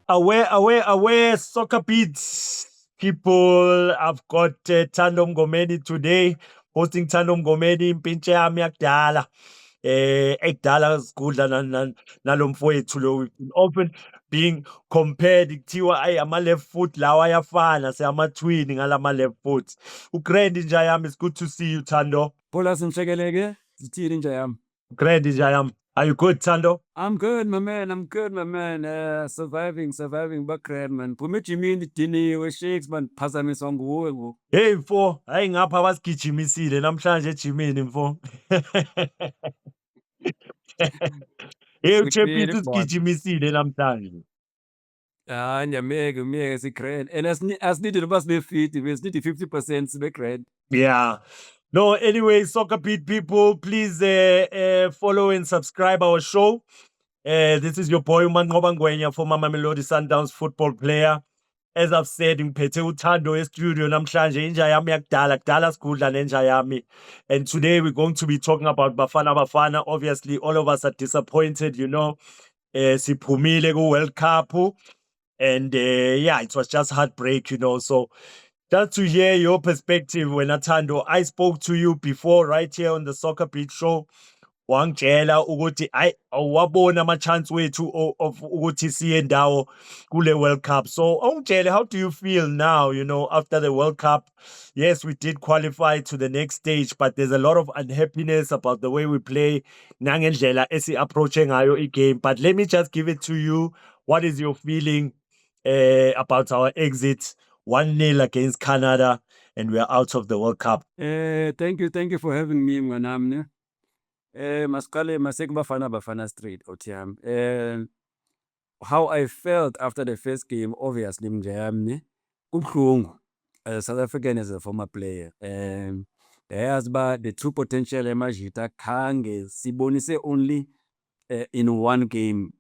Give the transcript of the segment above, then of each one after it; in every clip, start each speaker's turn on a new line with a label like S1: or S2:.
S1: Aware, Soccer Beats people. I've got Thando Mngomeni today, hosting Thando Mngomeni, impintshe yami yakudala. Ekudala sikudla nalo mfowethu lo, we've been often being compared, kuthiwa ayi ama-left foot lawa ayafana, siyama-twin ngalama left foot. Ugrand inja yami, it's good to see you, Thando.
S2: Bola simshekeleke, zithini nje yami.
S1: Ugrand inja yami. Are you good, Thando?
S2: I'm good, my man. I'm good, my man. Surviving, background, man. Phuma ejimini diniwe, shakes, man. Phazamiswa nguwe ngoku.
S1: Hey mfo, hayi ngapha basigijimisile namhlanje ejimini mfo. Hey
S2: Uthini
S1: uChapitsi
S2: bwana?
S1: usigijimisile namhlanje.
S2: Hayi ngiyamiyeka si-grand and asinidi noba sibe fit, besinidi 50% sibe grand.
S1: Yeah. No, anyway, Soccer Beat people, please follow and subscribe our show. This is your boy Umanqoba Ngwenya, former Mamelodi Sundowns football player. As I've said, ngiphethe uThando e-studio namhlanje, inja yami yakudala, kudala sikudla nenja yami. And today we're going to be talking about Bafana Bafana. Obviously, all of us are disappointed, you know. Siphumile ku-World Cup. And yeah, it was just heartbreak, you know. So just to hear your perspective, when Atando, I spoke to you before right here on the Soccer Beat show. Wangitshela ukuthi ayi awabona ama-chance wethu of ukuthi siye ndawo kule World Cup. So ungitshele, how do you feel now, you know, after the World Cup? Yes, we did qualify to the next stage, but there's a lot of unhappiness about the way we play, nangendlela esi-approache ngayo i-game. But let me just give it to you. What is your feeling about our exit? 1-0 against Canada, and we are out of the World Cup.
S2: Thank you for having me, mnganami ne. Masiqale Bafana Bafana straight, Otiyam. How I felt after the first game, obviously nje yami ne. Kubuhlungu as a South African, as a former player. Yazi uba the true potential eMajita khange sibonise only in one game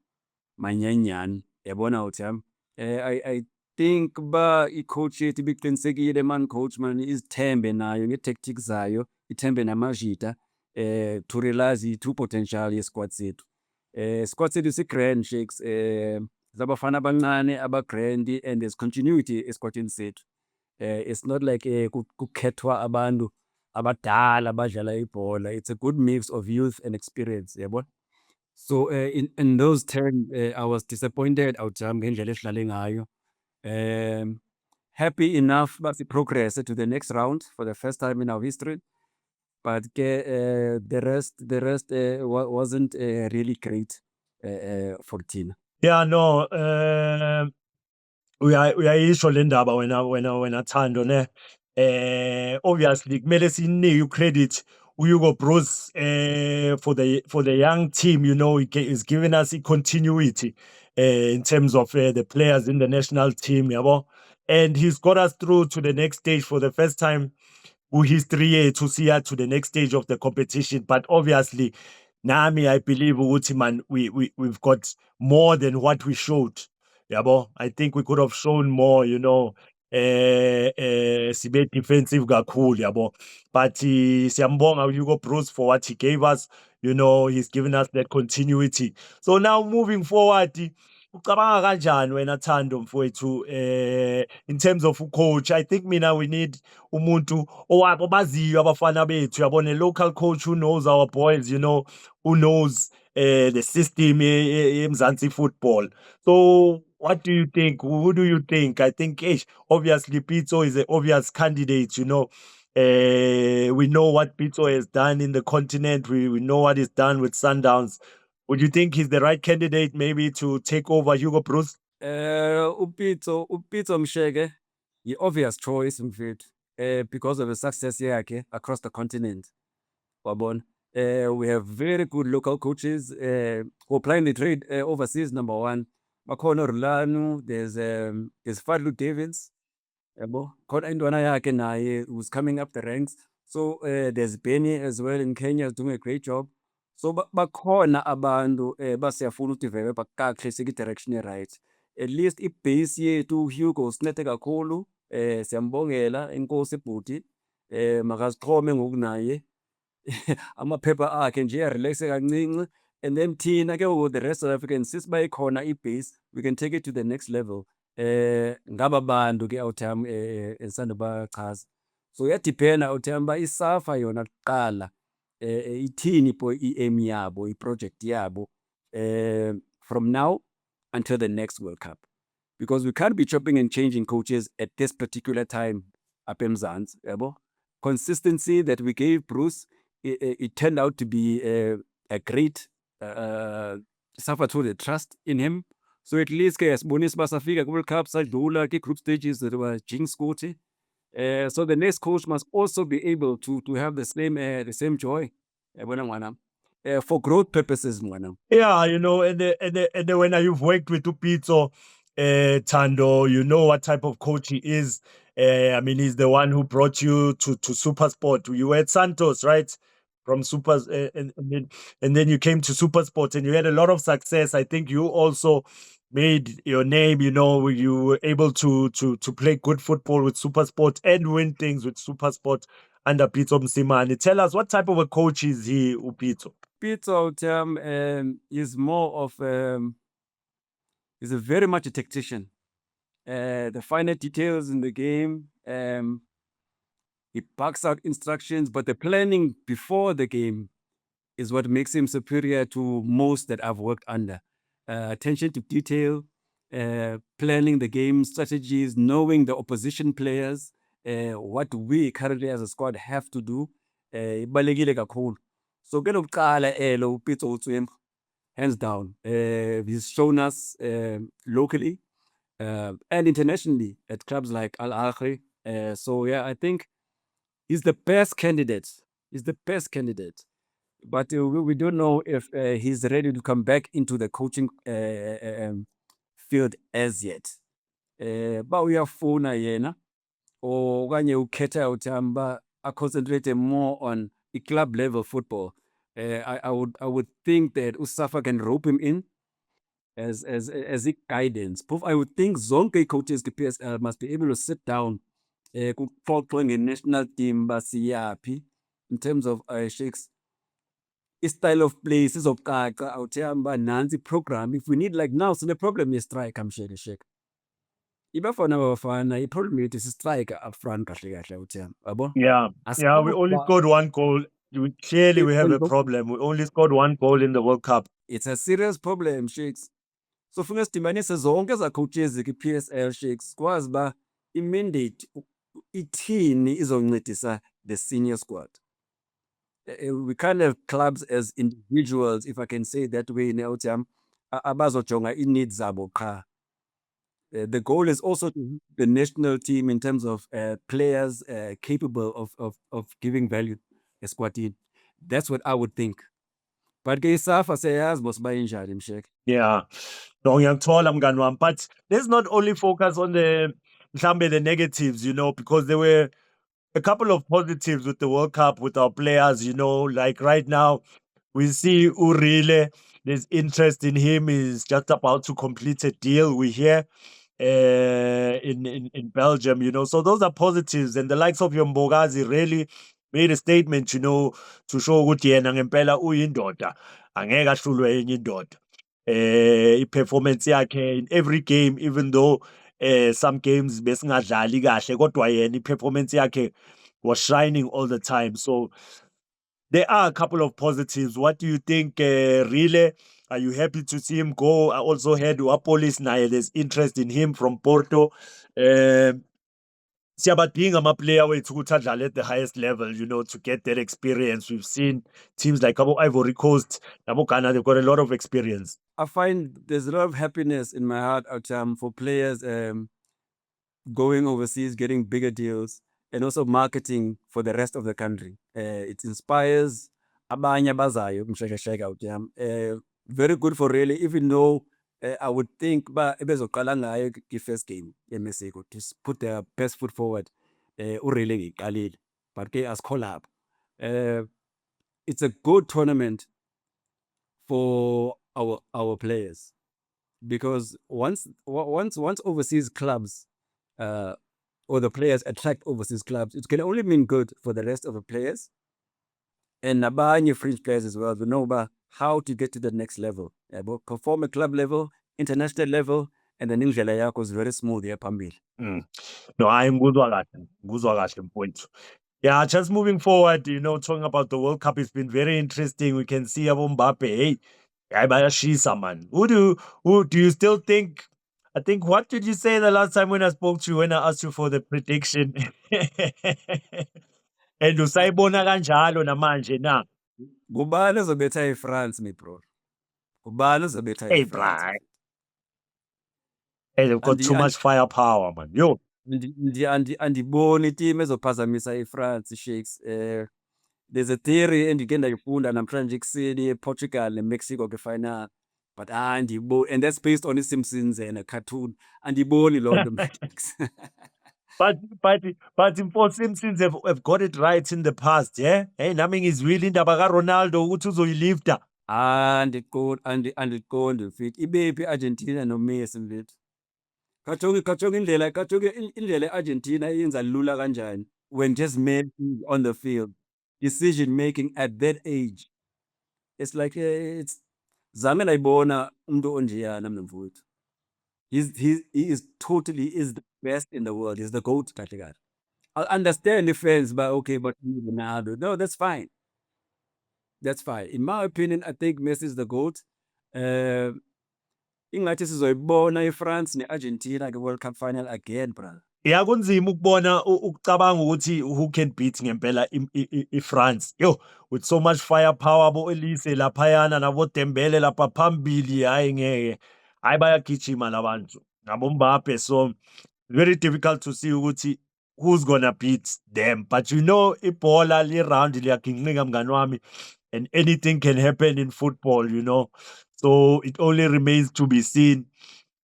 S2: manyenyane, yabona Otiyam. I think ba i-coach yethu ibiqinisekile man, coach man, izithembe nayo nge-tactics zayo, ithembe namajita to realize i-true potential ye-squad sethu. Squad sethu si-grand shakes, zabafana abancane aba-grand, and there's continuity esquadini sethu. It's not like kukhethwa abantu abadala abadlala ibhola. It's a good mix of youth and experience, yabona. So in those terms, I was disappointed Awujam ngendlela esidlale ngayo. Happy enough but the progress to the next round for the first time in our history. But the rest wasn't really great for Tina.
S1: Yeah, no, uyayisho le ndaba wena Thando ne. Obviously kumele sinike credit uHugo Broos for the young team, you know, he's given us continuity in terms of the players in the national team, yabo. And he's got us through to the next stage for the first time history to see her to the next stage of the competition. But obviously, Nami, I believe ukuthi man, we've got more than what we showed. Yabo, I think we could have shown more, you know. Sibe defensive kakhulu yabo, but siyambonga Hugo Broos for what he gave us, you know, he's given us that continuity. So now moving forward, ucabanga kanjani wena Thando mfowethu, in terms of coach? I think mina we need umuntu obaziyo abafana bethu, yabona, a local coach who knows our boys, you know, who knows the system eMzansi football. So what do you think? Who do you think? I think obviously Pitso is an obvious candidate, you know. We know what Pitso has done in the continent. We know what he's done with Sundowns. Would you think he's the right candidate maybe to take over Hugo Broos?
S2: Upitso Msheke, the obvious choice mfethu, because of the success yakhe across the continent. Wabona. We have very good local coaches who are playing the trade overseas. Number one, Makono Rulanu, there's Fadlu Davids, yabo. Khona intwana yakhe naye who's coming up the ranks. So there's Benny as well in Kenya, is doing a great job. So bakhona abantu basiyafuna udevelopha kakuhle siki-direction e-right. At least ibase yethu Hugo sinethe kakhulu, siyambongela inkosi ebhuti, makazixhome ngokunaye. Amaphepha akhe nje ayarelaxe kancinci, And then thina ke with the rest of Africans since bayikhona ibase we can take it to the next level. Ngaba bantu ke awutham esanda bachaza. So yadiphenda awutham ba isafa yona kuqala ithini i-aim yabo i-project yabo from now until the next World Cup. Because we can't be chopping and changing coaches at this particular time up in Mzansi, yabo. Consistency that we gave Bruce, it turned out to be a great suffer to the trust in him. So at least ke yasibonisa basafika ku-World Cup sadlula ke-group stages that were jinx kuthi. So the next coach must also be able to have the same joy. Yabona ngwanam. For growth purposes, ngwanam.
S1: Yeah, you know, and when you've worked with Upito, Tando, you know what type of coach he is. I mean, he's the one who brought you to Super Sport. You were at Santos, right? From Super, and then you came to Super Sport, and you had a lot of success. I think you also made your name. You know, you were able to play good football with Super Sport and win things with Super Sport under Pito Msimani. Tell us, what type of a coach is he, Upito?
S2: Pizza is more of is a very much a tactician. The finer details in the game, he backs out instructions, but the planning before the game is what makes him superior to most that I've worked under. Attention to detail, planning the game strategies, knowing the opposition players, what we currently as a squad have to do. Ibalulekile kakhulu. So ke lokuqala lo Pitso Utswembu, hands down. He's shown us locally and internationally at clubs like Al Ahly. So yeah, I think he's the best candidate. He's the best candidate. But we don't know if he's ready to come back into the coaching field as yet. Ba uyafuna yena okanye ukhetha uthamba concentrate more on a club level football. I would think that Usafa can rope him in as a guidance. Proof, I would think zonke coaches PSL must be able to sit down kuxoxwe nge-national team basiyaphi in terms of Sheikh's style of play sizocaca awuthamba nansi program. If we need like now sine problem ye-striker msheke sheke. Ibafana bafana i-problem yethu si-striker up front kahle kahle awuthamba yabo.
S1: Yeah, yeah, we only scored one goal. Clearly, we have a problem. We only scored one goal in the World Cup.
S2: It's a serious problem, Sheiks. So funeka sidibanise zonke eza coaches kwi-PSL Sheiks kwazi ba i-mandate ithini izoncedisa the senior squad. We can't have clubs as individuals, if I can say that way, abazojonga i-needs zabo qha. The goal is also to hit the national team in terms of players capable of giving value esquadini. That's what I would think. But ke isafa siyayazi mos bayinjani msheke.
S1: Yeah, no, ngiyakuthola mngani wami, but let's not only focus on the mhlambe the negatives, you know, because there were a couple of positives with the World Cup with our players, you know, like right now we see Urile, there's interest in him, he's just about to complete a deal, we hear in Belgium, you know. So those are positives, and the likes of Yombogazi really made a statement, you know, to show ukuthi yena ngempela uyindoda, angeke ahlulwe enye indoda. I-performance yakhe in every game, even though some games besingadlali kahle, kodwa yena i-performance yakhe was shining all the time. So there are a couple of positives. What do you think, Rile? Are you happy to see him go? I also heard Uapolis naye, there's interest in him from Porto. Siyabadinga ama-player wethu ukuthi adlale at the highest level, you know, to get that experience. We've seen teams like Ivory Coast, Ghana, they've got a lot of experience.
S2: I find there's a lot of happiness in my heart for players going overseas, getting bigger deals, and also marketing for the rest of the country. It inspires abanye abazayo mshekasheka awutham. Very good for really, even though I would think ba ebezoqala ngayo ki-first game ye-Mexico to put their best foot forward. Urele ngiqalile, but ke as collab. It's a good tournament for our players because once overseas clubs or the players attract overseas clubs, it can only mean good for the rest of the players and nabanye fringe players as well. We know ba how to get to the next level. Yabo, perform at club level, international level, and then indlela yakho is very smooth phambili.
S1: No, I'm ngikuzwa kahle mfowethu. Yeah, just moving forward, talking about the World Cup, it's been very interesting. We can see Abo Mbappe, hey, hayi bayashisa man. Who do you still think? I think, what did you say the last time when I spoke to you, when I asked you for the prediction? And usayibona kanjalo namanje na?
S2: Ngubani ozobetha iFrance, me bro? Ngubani ozobetha
S1: Hey,
S2: iFrance?
S1: bro. Hey, they've got too much firepower, man. Yo.
S2: Andiboni team ezophazamisa iFrance shakes. There's a theory endike ndayifunda namhlanje ekuseni ePortugal neMexico final. But andiboni, and that's based on iSimpsons and a cartoon. Andiboni loo nto Matrix.
S1: But for Simpsons have got it right in the past, yeah? Hey, nami ngizwile indaba kaRonaldo ukuthi uzoyilifta.
S2: Andiqondi mfethu. Ibephi iArgentina noMessi mfethu? Kajonga indlela iArgentina yenza lula kanjani when just Messi on the field. Decision making at that age. It's like it's zame ndayibona umuntu onjeyana mina mfowethu. He is the best in the world. He's the GOAT kahle kahle. I understand the fans, but okay, but Ronaldo. No, that's fine. That's fine. In my opinion, I think Messi is the GOAT. Ingathi sizoyibona iFrance neArgentina ke-World Cup final again, brother.
S1: Yeah, kunzima ukubona ukucabanga ukuthi who can beat ngempela iFrance. Yo, with so much firepower, bo Elise laphayana nabo Dembele lapha phambili, hayi ngeke. Hayi bayagijima labantu. Nabo Mbappe, so very difficult to see ukuthi who's gonna beat them. But ibhola li-round liyaginqika mngani wami, and anything can happen in football, So it only remains to be seen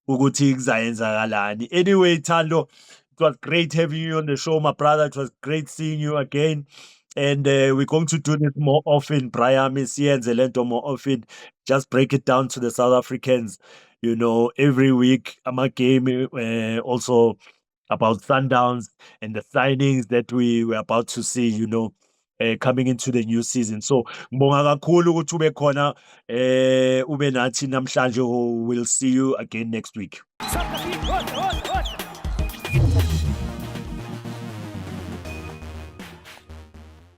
S1: ukuthi kuzayenzakalani. Anyway, Thando, it was great having you on the show, my brother. It was great seeing you again. And we're going to do this more often, Brian and Zelento more often. Just break it down to the South Africans, every week. I'm a game also about Sundowns and the signings that we were about to see, coming into the new season. So ngibonga kakhulu ukuthi ube khona ube nathi namhlanje. We'll see you again next week.